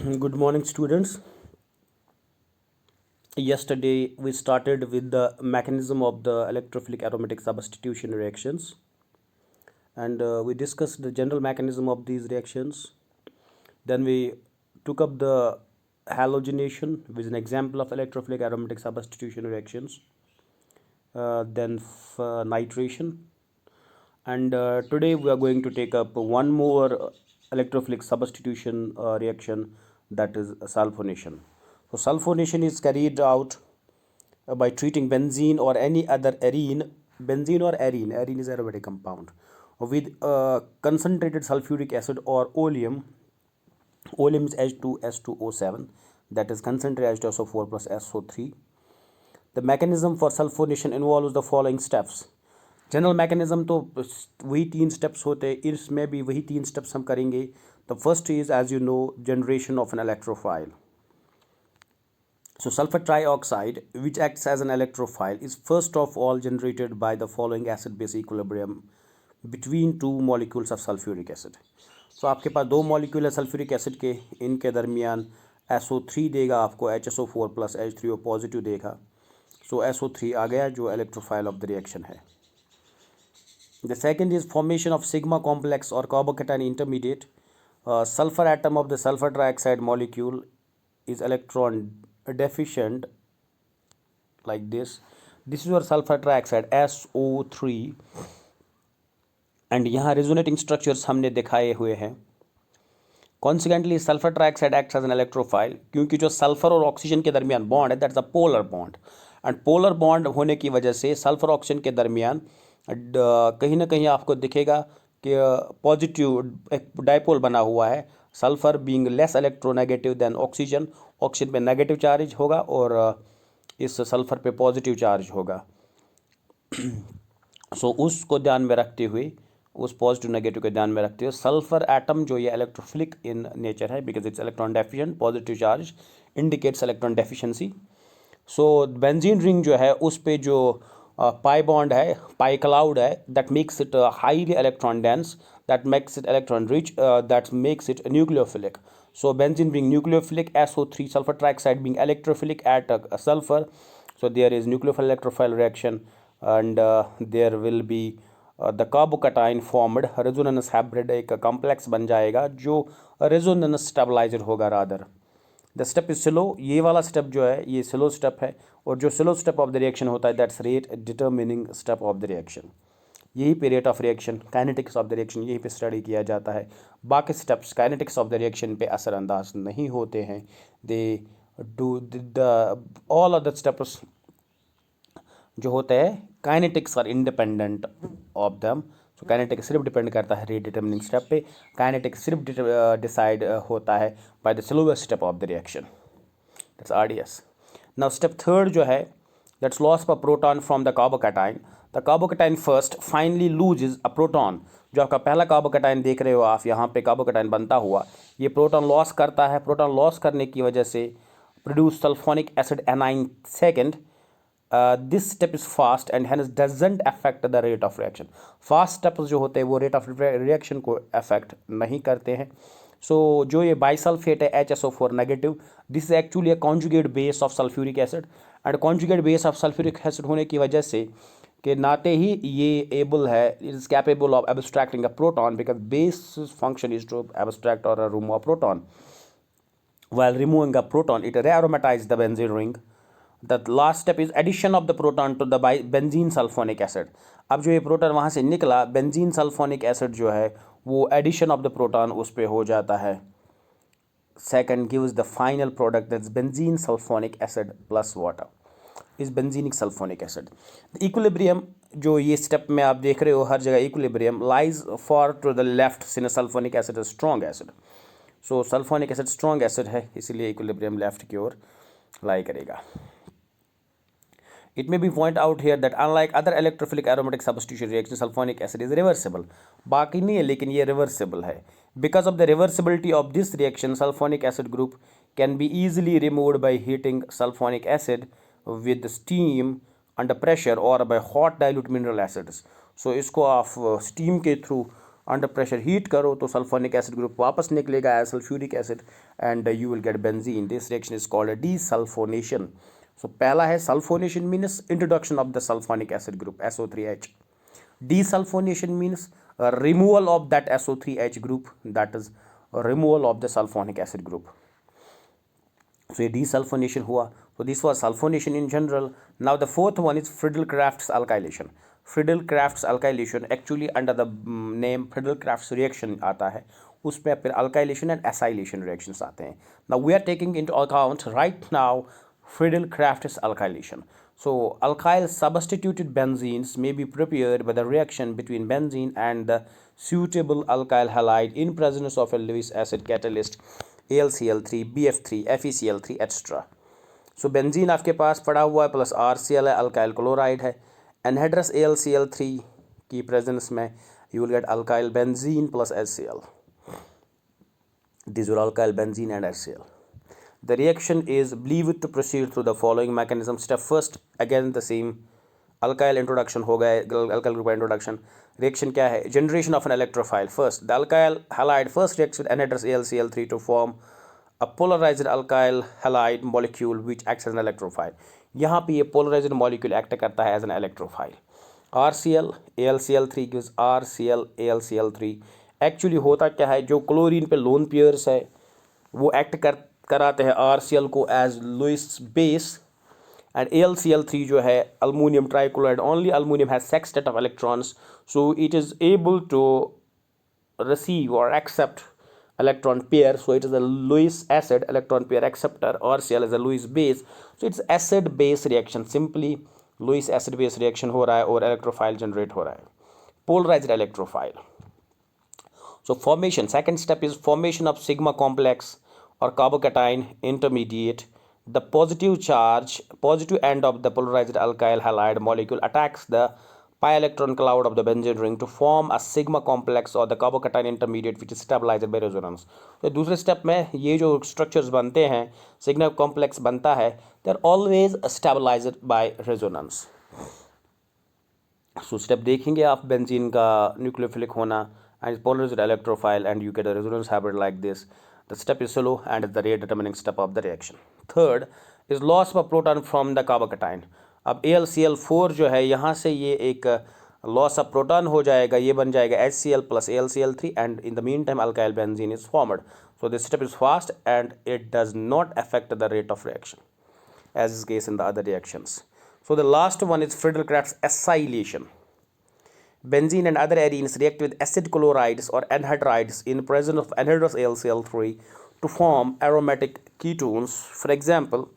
Good morning, students. Yesterday, we started with the mechanism of the electrophilic aromatic substitution reactions, and we discussed the general mechanism of these reactions. Then we took up the halogenation with an example of electrophilic aromatic substitution reactions, then nitration, and today we are going to take up one more electrophilic substitution reaction, that is sulfonation. So sulfonation is carried out by treating benzene or any other arene. Benzene or arene is aromatic compound, with concentrated sulfuric acid or oleum. Oleum is H2S2O7, that is concentrated H2SO4 plus SO3. The mechanism for sulfonation involves the following steps. General mechanism तो वही 3 steps होते हैं, इसमें भी वही 3 steps हम करेंगे. The first is, as you know, generation of an electrophile. So sulfur trioxide, which acts as an electrophile, is first of all generated by the following acid-base equilibrium between two molecules of sulfuric acid. So आपके पास दो molecule है sulphuric acid के, इनके दरमियान SO3 देगा आपको, HSO4 plus H3O positive देगा. सो SO3 आ गया जो इलेक्ट्रोफाइल ऑफ द रिएक्शन है. The second is formation of sigma complex or carbocation intermediate. Sulfur atom of the sulfur trioxide molecule is electron deficient, like this. This is your sulfur trioxide SO3, and यहाँ resonating structures हमने दिखाए हुए हैं. Consequently, sulfur trioxide acts as an electrophile क्योंकि जो sulphur और oxygen के दरमियान बॉन्ड है, that's a polar bond, and polar bond होने की वजह से सल्फर ऑक्सीजन के दरमियान कहीं ना कहीं आपको दिखेगा कि पॉजिटिव एक डाइपोल बना हुआ है. Sulphur being less electronegative than oxygen, oxygen पे नेगेटिव चार्ज होगा और इस सल्फर पे पॉजिटिव चार्ज होगा. सो उसको ध्यान में रखते हुए, उस पॉजिटिव नेगेटिव को ध्यान में रखते हुए, सल्फर एटम जो ये इलेक्ट्रोफिलिक इन नेचर है because it's electron deficient. Positive charge indicates electron deficiency. So benzene ring जो है उस पे जो पाई बॉन्ड है, पाई क्लाउड है, that makes it highly electron dense, that makes it electron rich, that makes it nucleophilic. So benzene being nucleophilic, SO3 sulfur trioxide being electrophilic at sulfur. So there is nucleophile electrophile reaction, and there will be the carbocation formed. Resonance hybrid एक complex बन जाएगा जो resonance stabilizer होगा rather. The step is slow. ये वाला step जो है ये slow step है, और जो slow step of the reaction होता है that's rate determining step of the reaction. यही पे rate of reaction, kinetics of the reaction यहीं पे स्टडी किया जाता है. बाकी steps kinetics of the reaction पे असरअंदाज नहीं होते हैं. They do the all of the steps जो होते हैं kinetics are independent of them. So kinetics सिर्फ डिपेंड करता है रेट डिटर्मिनिंग स्टेप पे. काइनेटिक्स सिर्फ डिसाइड होता है by the slowest step of the reaction, that's RDS. Now step third जो है, that's loss of proton from the carbocation. The carbocation first finally loses a proton. जो आपका पहला carbocation देख रहे हो आप यहाँ पे कार्बोकैटायन बनता हुआ, ये प्रोटॉन लॉस करता है. प्रोटॉन लॉस करने की वजह से produce sulphonic acid anion second. This step is fast and hence doesn't affect the rate of reaction. Fast steps जो होते हैं वो रेट ऑफ रिएक्शन को अफेक्ट नहीं करते हैं. सो जो ये बाइसल्फेट है HSO4 negative, this is actually a conjugate base of sulphuric acid, and conjugate base of sulphuric acid होने की वजह से कि नाते ही ये एबल है, it is capable of abstracting a proton because base function is to abstract और remove a proton. While removing a proton, it rearomatizes the benzene ring. The last step is addition of the proton to the benzene sulfonic acid. अब जो ये proton वहाँ से निकला, benzene sulphonic acid जो है वो एडिशन ऑफ द प्रोटॉन उस पर हो जाता है. Second gives the final product, that's benzene sulfonic acid plus water is benzenic sulfonic acid. The equilibrium जो ये स्टेप में आप देख रहे हो हर जगह equilibrium lies far to the left since sulfonic acid is strong acid. So sulfonic acid strong acid है, इसीलिए equilibrium left की ओर लाई करेगा. It may be point out here that unlike other electrophilic aromatic substitution reactions, sulfonic acid is reversible. बाकी नहीं है लेकिन ये reversible है. Because of the reversibility of this reaction, sulfonic acid group can be easily removed by heating sulfonic acid with steam under pressure or by hot dilute mineral acids. So इसको आप steam के through under pressure heat करो तो sulphonic acid group वापस निकलेगा as sulphuric acid and you will get benzene. This reaction is called desulphonation. So पहला है sulphonation means introduction of the sulphonic acid group SO3H. Desulfonation means removal of that SO3H group, that is removal of the sulfonic acid group. So ये desulfonation हुआ. So this was sulfonation in general. Now the fourth one is Friedel-Crafts alkylation. Friedel-Crafts alkylation actually under the name Friedel-Crafts reaction आता है. उसमें फिर alkylation and acylation reactions आते हैं. Now we are taking into account right now Friedel-Crafts alkylation. So alkyl substituted benzenes may be prepared by the reaction between benzene and the suitable alkyl halide in presence of a Lewis acid catalyst AlCl3, BF3, FeCl3 etc. So benzene आपके पास पड़ा हुआ है plus RCl है, alkyl chloride है. Anhydrous AlCl3 की presence में you will get alkyl benzene plus HCl. These are alkyl benzene and HCl. The reaction is believed to proceed through the following mechanism. Step first, again the same alkyl introduction हो गया, alkyl group introduction. Reaction क्या है? Generation of an electrophile. First, the alkyl halide first reacts with anhydrous AlCl3 to form a polarized alkyl halide molecule which acts as an electrophile. यहाँ पे ये polarized molecule act करता है as an electrophile. RCl AlCl3 gives RCl AlCl3. Actually होता क्या है, जो chlorine पे लोन पेयर्स है वो एक्ट कराते हैं RCl को as Lewis base and AlCl3 जो है aluminium trichloride. Only aluminium has sextet of electrons, so it is able to receive or accept electron pair, so it is a Lewis acid electron pair acceptor. RCl is a Lewis base, so it's acid base reaction. Simply Lewis acid base reaction हो रहा है और electrophile generate हो रहा है, polarized electrophile. So formation, second step is formation of sigma complex or carbocation intermediate. The positive end of the polarized alkyl halide molecule attacks the pi electron cloud of the benzene ring to form a sigma complex or the carbocation intermediate which is stabilized by resonance. तो दूसरे step में ये जो structures बनते हैं, sigma complex बनता है, they are always stabilized by resonance. So step देखेंगे आप बेंजीन का न्यूक्लियोफिलिक होना and polarized electrophile and you get a resonance hybrid like this. The step is slow and is the rate determining step of the reaction. Third is loss of a proton from the carbocation. अब AlCl4 जो है यहाँ से ये एक loss of proton हो जाएगा, ये बन जाएगा HCl plus AlCl3 and in the meantime alkyl benzene is formed. So this step is fast and it does not affect the rate of reaction as is case in the other reactions. So the last one is Friedel-Crafts acylation. Benzene and other arenes react with acid chlorides or anhydrides in presence of anhydrous AlCl3 to form aromatic ketones. For example,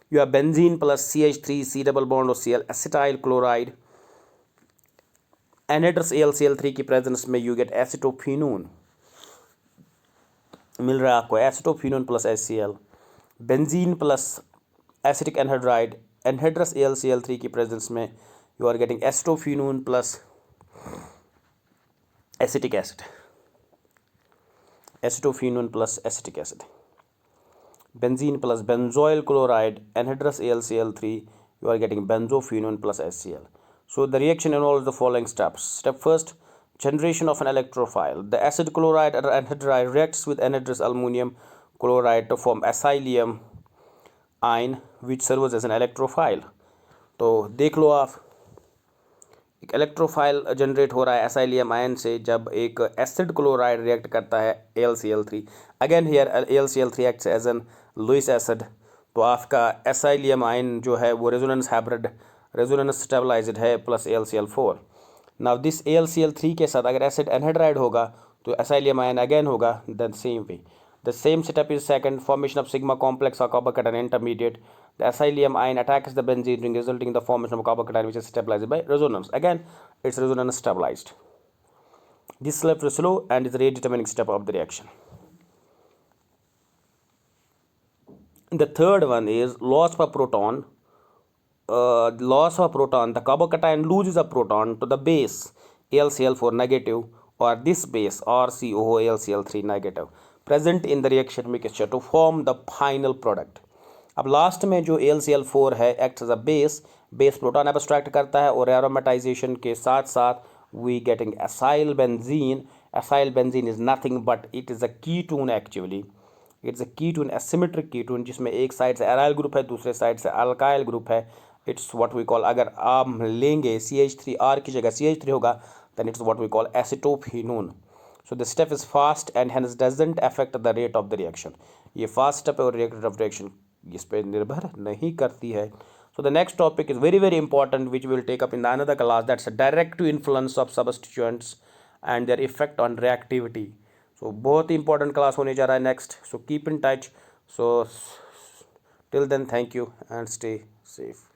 you have benzene plus CH3 C double bond OCl acetyl chloride. Anhydrous AlCl3 की presence में you get acetophenone. मिल रहा है आपको acetophenone plus HCl. Benzene plus acetic anhydride. Anhydrous AlCl3 की presence में you are getting acetophenone plus acetic acid. Acetophenone plus acetic acid. Benzene plus benzoyl chloride, anhydrous AlCl3, you are getting benzophenone plus HCl. So the reaction involves the following steps. Step first, generation of an electrophile. The acid chloride or anhydride reacts with anhydrous aluminum chloride to form acylium ion which serves as an electrophile. तो देख लो आप, एक electrophile generate हो रहा है acylium ion से जब एक एसिड क्लोराइड रिएक्ट करता है AlCl3. Again here AlCl3 acts as an Lewis acid. तो आपका एसाइलियम आयन जो है वो रेजोनेंस हाइब्रिड, रेजोनेंस स्टेबलाइज्ड है plus AlCl4. Now this AlCl3 के साथ अगर एसिड एनहाइड्राइड होगा तो एसाइलियम आयन अगेन होगा. Then same way the same step is second, formation of sigma complex or carbocation intermediate. The acylium ion attacks the benzene ring resulting in the formation of carbocation which is stabilized by resonance. Again it's resonance stabilized. This step is slow and is the rate determining step of the reaction. The third one is loss of a proton. The carbocation loses a proton to the base AlCl4 negative or this base RCOO AlCl3 negative present in the reaction mixture to form the final product. अब last में जो AlCl4 है act as a base proton abstract करता है और aromatisation के साथ साथ we getting acyl benzene Acyl benzene is nothing but it is a ketone actually. It's a ketone, asymmetric ketone, जिसमें एक साइड से एराइल ग्रुप है, दूसरे साइड से अल्काइल ग्रुप है. इट्स व्हाट वी कॉल, अगर आप लेंगे CH3R की जगह CH3 होगा, then it's what we call acetophenone. So the step is fast and hence doesn't affect the rate of the reaction. ये fast step है और rate of reaction इस पे निर्भर नहीं करती है. So the next topic is very very important, which we will take up in the another class. That's a direct influence of substituents and their effect on reactivity. So बहुत ही important class होने जा रहा है next. So keep in touch. So till then, thank you and stay safe.